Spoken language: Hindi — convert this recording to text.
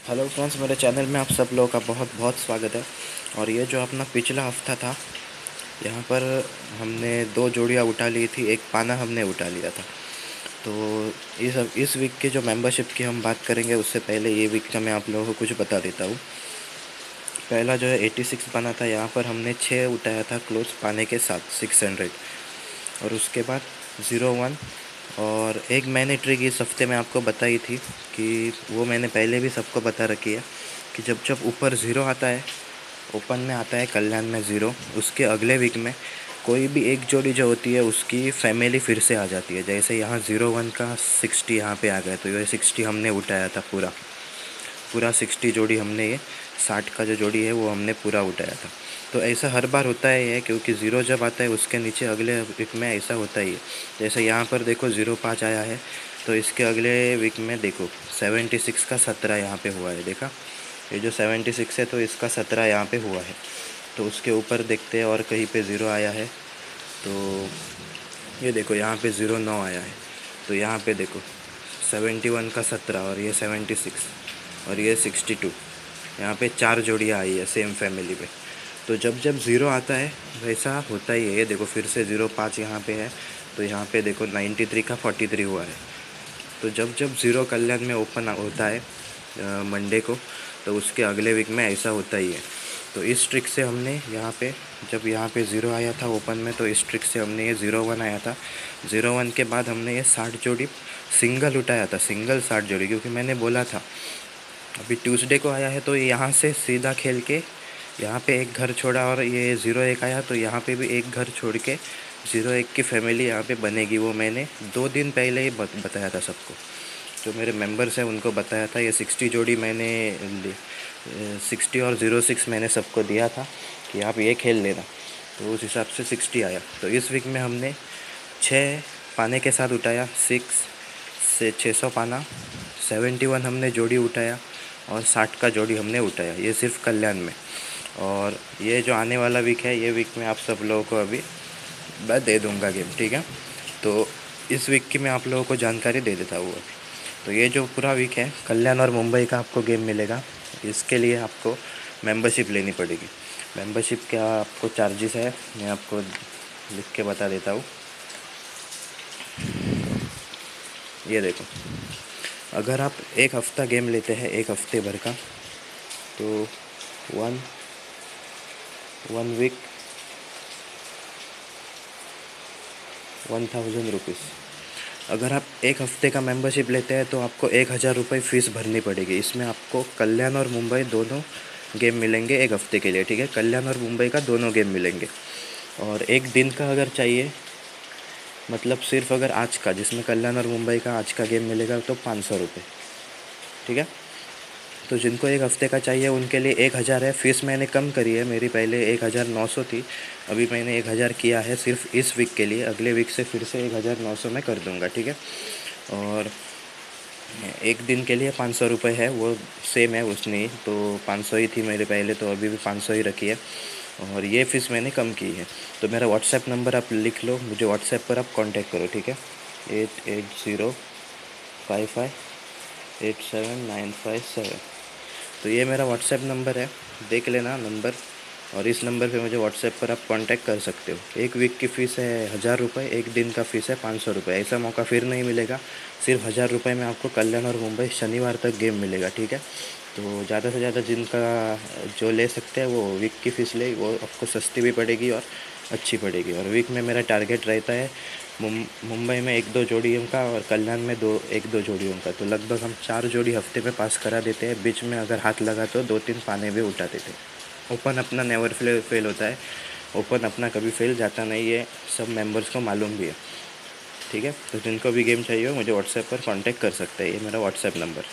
हेलो फ्रेंड्स, मेरे चैनल में आप सब लोगों का बहुत बहुत स्वागत है। और ये जो अपना पिछला हफ्ता था, यहाँ पर हमने दो जोड़ियाँ उठा ली थी, एक पाना हमने उठा लिया था। तो इस वीक के जो मेंबरशिप की हम बात करेंगे, उससे पहले ये वीक का मैं आप लोगों को कुछ बता देता हूँ। पहला जो है 86 पाना था, यहाँ पर हमने 6 उठाया था क्लोज पाने के साथ 600। और उसके बाद 01 और एक मैंने ट्रिक इस हफ्ते में आपको बताई थी कि वो मैंने पहले भी सबको बता रखी है कि जब जब ऊपर ज़ीरो आता है, ओपन में आता है कल्याण में ज़ीरो, उसके अगले वीक में कोई भी एक जोड़ी जो होती है उसकी फैमिली फिर से आ जाती है। जैसे यहाँ 01 का 60 यहाँ पे आ गया, तो ये 60 हमने उठाया था पूरा पूरा 60 जोड़ी हमने, ये 60 का जो जोड़ी है वो हमने पूरा उठाया था। तो ऐसा हर बार होता है ये, क्योंकि ज़ीरो जब आता है उसके नीचे अगले वीक में ऐसा होता ही है। जैसे यहाँ पर देखो 05 आया है, तो इसके अगले वीक में देखो 76 का 17 यहाँ पे हुआ है। देखा, ये जो 76 है तो इसका 17 यहाँ पे हुआ है। तो उसके ऊपर देखते हैं और कहीं पे ज़ीरो आया है, तो ये देखो यहाँ पे 09 आया है। तो यहाँ पे देखो 71 का 17 और ये 76 और ये 62, यहाँ पे 4 जोड़ियाँ आई है सेम फैमिली पे। तो जब जब ज़ीरो आता है वैसा होता ही है। ये देखो फिर से 05 यहाँ पे है, तो यहाँ पे देखो 93 का 43 हुआ है। तो जब जब ज़ीरो कल्याण में ओपन होता है मंडे को, तो उसके अगले वीक में ऐसा होता ही है। तो इस ट्रिक से हमने यहाँ पे, जब यहाँ पे ज़ीरो आया था ओपन में, तो इस ट्रिक से हमने ये 01 आया था। 01 के बाद हमने ये 60 जोड़ी सिंगल उठाया था, सिंगल 60 जोड़ी, क्योंकि मैंने बोला था अभी ट्यूसडे को आया है तो यहाँ से सीधा खेल के यहाँ पे एक घर छोड़ा और ये 01 आया, तो यहाँ पे भी एक घर छोड़ के 01 की फैमिली यहाँ पे बनेगी। वो मैंने 2 दिन पहले ही बताया था सबको, जो मेरे मेंबर्स हैं उनको बताया था। ये 60 जोड़ी मैंने 60 और 06 मैंने सबको दिया था कि आप ये खेल लेना, तो उस हिसाब से 60 आया। तो इस वीक में हमने 6 पाने के साथ उठाया, 6 से 600 पाना, 71 हमने जोड़ी उठाया और 60 का जोड़ी हमने उठाया, ये सिर्फ कल्याण में। और ये जो आने वाला वीक है, ये वीक में आप सब लोगों को अभी मैं दे दूंगा गेम, ठीक है। तो इस वीक की मैं आप लोगों को जानकारी दे देता हूँ अभी। तो ये जो पूरा वीक है, कल्याण और मुंबई का आपको गेम मिलेगा। इसके लिए आपको मेंबरशिप लेनी पड़ेगी। मेंबरशिप क्या आपको चार्जेस है, मैं आपको लिख के बता देता हूँ। ये देखो, अगर आप एक हफ़्ता गेम लेते हैं, एक हफ्ते भर का, तो वन वीक 1000 रुपीज़। अगर आप एक हफ़्ते का मेंबरशिप लेते हैं तो आपको 1000 रुपये फ़ीस भरनी पड़ेगी। इसमें आपको कल्याण और मुंबई दोनों गेम मिलेंगे एक हफ़्ते के लिए, ठीक है। कल्याण और मुंबई का दोनों गेम मिलेंगे। और एक दिन का अगर चाहिए, मतलब सिर्फ अगर आज का, जिसमें कल्याण और मुंबई का आज का गेम मिलेगा, तो 500 रुपये, ठीक है। तो जिनको एक हफ़्ते का चाहिए उनके लिए 1000 है। फ़ीस मैंने कम करी है, मेरी पहले 1900 थी, अभी मैंने 1000 किया है सिर्फ इस वीक के लिए। अगले वीक से फिर से 1900 में कर दूंगा, ठीक है। और एक दिन के लिए 500 रुपये है, वो सेम है उसने, तो 500 ही थी मेरे पहले, तो अभी भी 500 ही रखी है। और ये फ़ीस मैंने कम की है। तो मेरा व्हाट्सएप नंबर आप लिख लो, मुझे व्हाट्सएप पर आप कांटेक्ट करो, ठीक है। 8805587957। तो ये मेरा व्हाट्सएप नंबर है, देख लेना नंबर। और इस नंबर पे मुझे व्हाट्सएप पर आप कांटेक्ट कर सकते हो। एक वीक की फ़ीस है 1000 रुपये, एक दिन का फ़ीस है 500 रुपये। ऐसा मौका फिर नहीं मिलेगा। सिर्फ 1000 रुपये में आपको कल्याण और मुंबई शनिवार तक गेम मिलेगा, ठीक है। तो ज़्यादा से ज़्यादा जिनका जो ले सकते हैं वो वीक की फ़ीस ले, वो आपको सस्ती भी पड़ेगी और अच्छी पड़ेगी। और वीक में मेरा टारगेट रहता है मुंबई में 1-2 जोड़ियों का और कल्याण में 1-2 जोड़ियों का। तो लगभग हम 4 जोड़ी हफ्ते में पास करा देते हैं। बीच में अगर हाथ लगा तो 2-3 पाने भी उठा देते हैं। ओपन अपना नेवर फेल होता है, ओपन अपना कभी फेल जाता नहीं है, सब मेंबर्स को मालूम भी है, ठीक है। तो जिनको भी गेम चाहिए हो मुझे व्हाट्सएप पर कांटेक्ट कर सकते हैं, ये मेरा व्हाट्सएप नंबर।